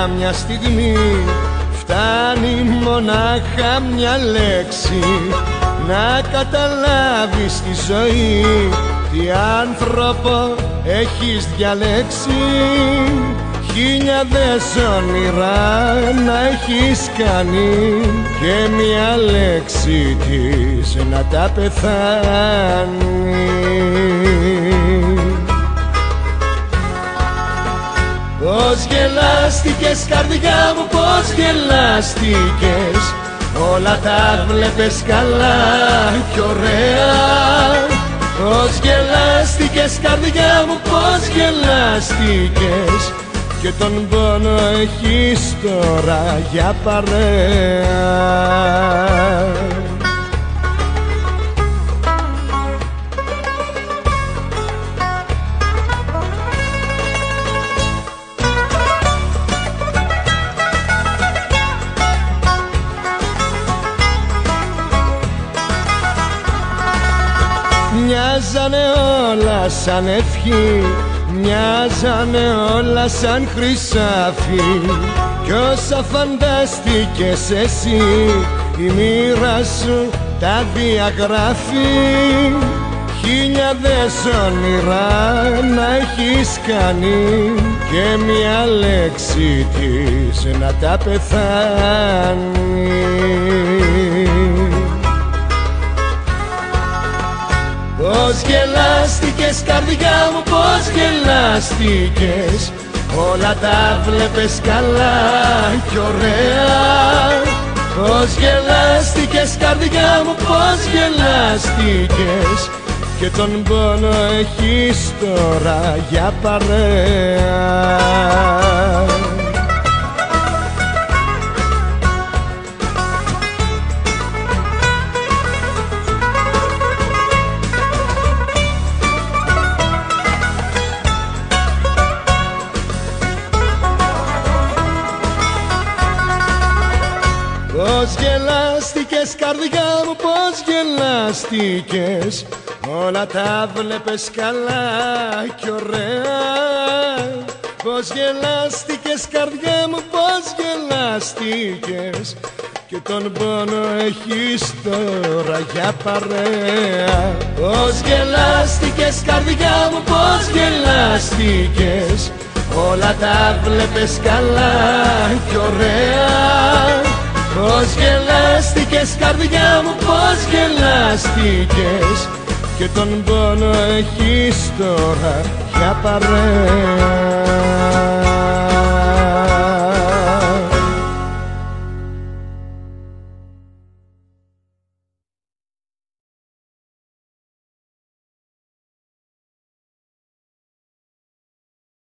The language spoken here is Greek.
μια στιγμή φτάνει μονάχα μια λέξη να καταλάβεις τη ζωή, τι άνθρωπο έχεις διαλέξει. Χιλιάδες όνειρα να έχεις κάνει και μια λέξη της να τα πεθάνει. Πώς γελάστηκες καρδιά μου, πώς γελάστηκες, όλα τα βλέπες καλά κι ωραία. Πώς γελάστηκες καρδιά μου, πώς γελάστηκες, και τον πόνο έχεις τώρα για παρέα. Μοιάζανε όλα σαν ευχή, μοιάζανε όλα σαν χρυσάφι, κι όσα φαντάστηκες εσύ η μοίρα σου τα διαγράφει. Χιλιάδες όνειρα να έχεις κάνει και μια λέξη της να τα πεθάνει. Πώς γελάστηκες καρδιά μου, πώς γελάστηκες, όλα τα βλέπες καλά κι ωραία. Πώς γελάστηκες καρδιά μου, πώς γελάστηκες, και τον πόνο έχεις τώρα για παρέα. Πώς γελάστηκες καρδιά μου, πώς γελάστηκες, όλα τα βλέπες καλά κι ωραία. Πώς γελάστηκες καρδιά μου, πώς γελάστηκες, και τον πόνο έχεις τώρα για παρέα. Πώς γελάστηκες καρδιά μου, πώς γελάστηκες, όλα τα βλέπες καλά κι ωραία. Πώς γελάστηκες καρδιά μου, πώς γελάστηκες, και τον πόνο έχεις τώρα για παρέα.